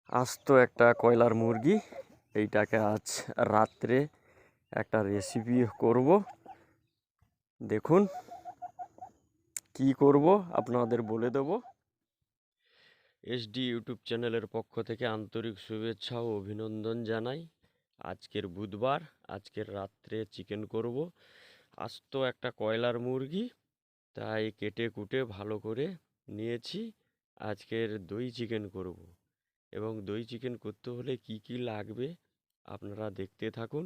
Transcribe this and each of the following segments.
আস্ত একটা কয়লার মুরগি, এইটাকে আজ রাত্রে একটা রেসিপি করব। দেখুন কি করব আপনাদের বলে দেব। এসডি ইউটিউব চ্যানেলের পক্ষ থেকে আন্তরিক শুভেচ্ছা ও অভিনন্দন জানাই। আজকের বুধবার, আজকের রাত্রে চিকেন করব। আস্ত একটা কয়লার মুরগি, তাই কেটে কুটে ভালো করে নিয়েছি। আজকের দই চিকেন করব, এবং দই চিকেন করতে হলে কি কি লাগবে আপনারা দেখতে থাকুন।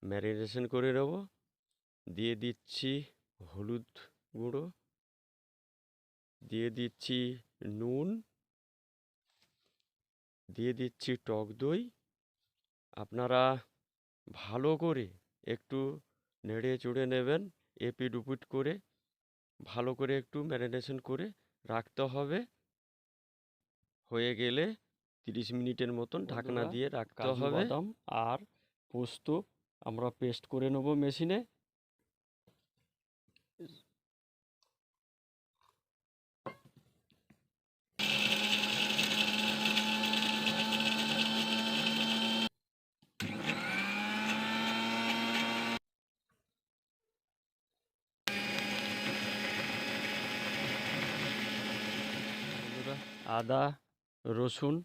ম্যারিনেশন করে নেব। দিয়ে দিচ্ছি হলুদ গুঁড়ো, দিয়ে দিচ্ছি নুন, দিয়ে দিচ্ছি টক দই। আপনারা ভালো করে একটু নেড়ে চড়ে নেবেন, এপিট উপিট করে ভালো করে একটু ম্যারিনেশন করে রাখতে হবে। হয়ে গেলে 30 মিনিটের মতন ঢাকনা দিয়ে রাখতে হবে। বাদাম আর পোস্ত আমরা পেস্ট করে নেব মেশিনে। আদা রসুন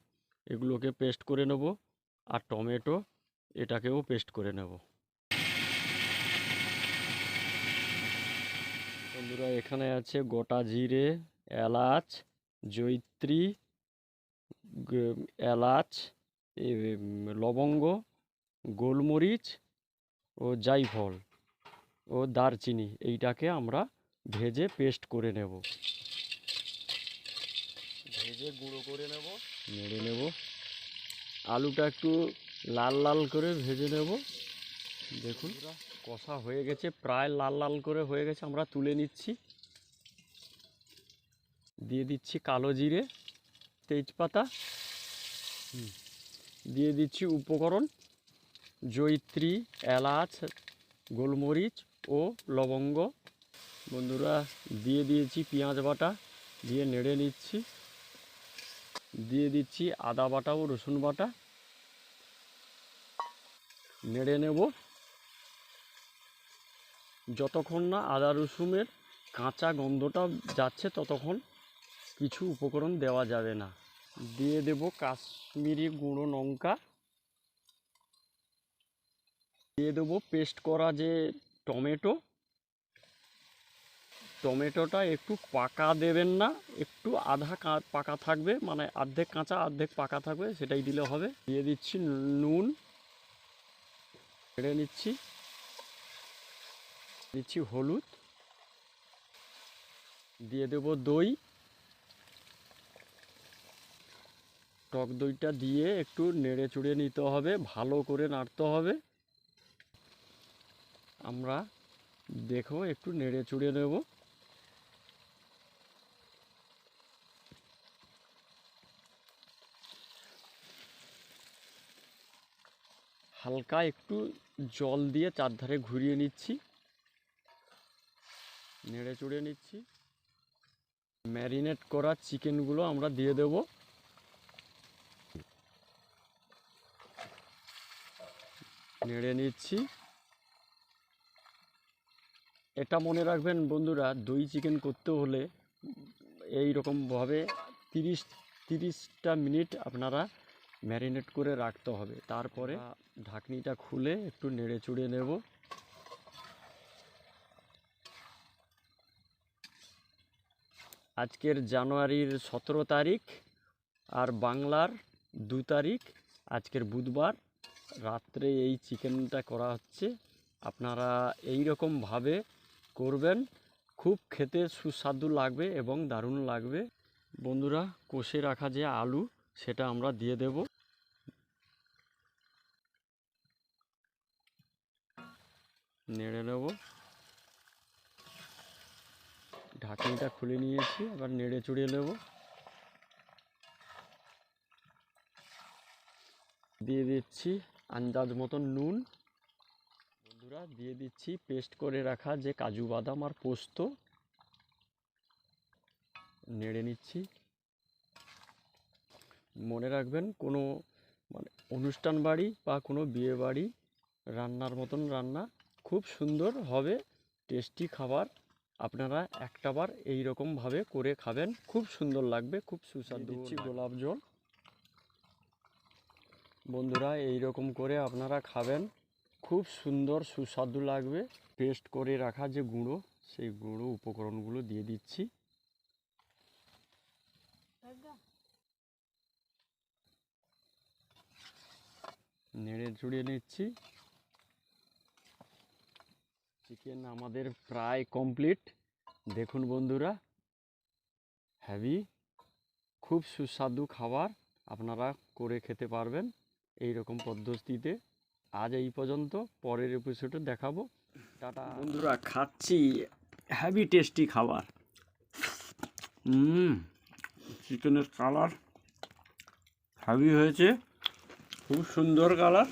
এগুলোকে পেস্ট করে নেব, আর টমেটো এটাকেও পেস্ট করে নেব। বন্ধুরা, এখানে আছে গোটা জিরে, এলাচ, জয়িত্রী, এলাচ, লবঙ্গ, গোলমরিচ ও জায়ফল ও দারচিনি। এইটাকে আমরা ভেজে পেস্ট করে নেব, ভেজে গুঁড়ো করে নেব, নেড়ে নেব। আলুটা একটু লাল লাল করে ভেজে নেব। দেখুন কষা হয়ে গেছে, প্রায় লাল লাল করে হয়ে গেছে। আমরা তুলে নিচ্ছি। দিয়ে দিচ্ছি কালো জিরে, তেজপাতা, দিয়ে দিচ্ছি উপকরণ জয়িত্রী, এলাচ, গোলমরিচ ও লবঙ্গ। বন্ধুরা, দিয়ে দিয়েছি পেঁয়াজ বাটা, দিয়ে নেড়ে নিচ্ছি। দিয়ে দিচ্ছি আদা বাটা ও রসুন বাটা, নেড়ে নেব। যতক্ষণ না আদা রসুনের কাঁচা গন্ধটা যাচ্ছে ততক্ষণ কিছু উপকরণ দেওয়া যাবে না। দিয়ে দেব কাশ্মীরি গুঁড়ো লঙ্কা, দিয়ে দেবো পেস্ট করা যে টমেটোটা একটু পাকা দেবেন না, একটু আধা পাকা থাকবে, মানে অর্ধেক কাঁচা অর্ধেক পাকা থাকবে, সেটাই দিলে হবে। দিয়ে দিচ্ছি নুন, ছেড়ে নিচ্ছি। দিচ্ছি হলুদ, দিয়ে দেব দই। টক দইটা দিয়ে একটু নেড়ে চুড়ে নিতে হবে, ভালো করে নাড়তে হবে। আমরা দেখো একটু নেড়ে চুড়ে নেব। হালকা একটু জল দিয়ে চারধারে ঘুরিয়ে নিচ্ছি, নেড়ে চুড়ে নিচ্ছি। ম্যারিনেট করা চিকেনগুলো আমরা দিয়ে দেব। নেড়ে নিচ্ছি। এটা মনে রাখবেন বন্ধুরা, দই চিকেন করতে হলে এই রকমভাবে 30টা মিনিট আপনারা ম্যারিনেট করে রাখতে হবে। তারপরে ঢাকনিটা খুলে একটু নেড়ে চুড়ে নেব। আজকের জানুয়ারির 17 তারিখ আর বাংলার 2 তারিখ, আজকের বুধবার রাত্রে এই চিকেনটা করা হচ্ছে। আপনারা এই রকমভাবে করবেন, খুব খেতে সুস্বাদু লাগবে এবং দারুণ লাগবে। বন্ধুরা, কষে রাখা যে আলু সেটা আমরা দিয়ে দেব। নেড়ে নেব। ঢাকনিটা খুলে নিয়েছি, আবার নেড়ে চড়িয়ে নেব। দিয়ে দিচ্ছি আন্দাজ মতন নুন। বন্ধুরা, দিয়ে দিচ্ছি পেস্ট করে রাখা যে কাজু বাদাম আর পোস্ত, নেড়ে নিচ্ছি। মনে রাখবেন কোনো মানে অনুষ্ঠান বাড়ি বা কোনো বিয়ে বাড়ি রান্নার মতন রান্না খুব সুন্দর হবে, টেস্টি খাবার। আপনারা একটাবার এই রকমভাবে করে খাবেন, খুব সুন্দর লাগবে, খুব সুস্বাদু। দিচ্ছি গোলাপ জল। বন্ধুরা এই রকম করে আপনারা খাবেন, খুব সুন্দর সুস্বাদু লাগবে। পেস্ট করে রাখা যে গুঁড়ো, সেই গুঁড়ো উপকরণগুলো দিয়ে দিচ্ছি। নেড়ে চড়িয়ে নিচ্ছি। চিকেন আমাদের প্রায় কমপ্লিট। দেখুন বন্ধুরা, হেভি, খুব সুস্বাদু খাবার, আপনারা করে খেতে পারবেন এই রকম পদ্ধতিতে। আজ এই পর্যন্ত, পরের এপিসোডে দেখাবো। টাটা বন্ধুরা, খাচ্ছি হেভি টেস্টি খাবার। চিকেনের কালার হেভি হয়েছে, খুব সুন্দর কালার।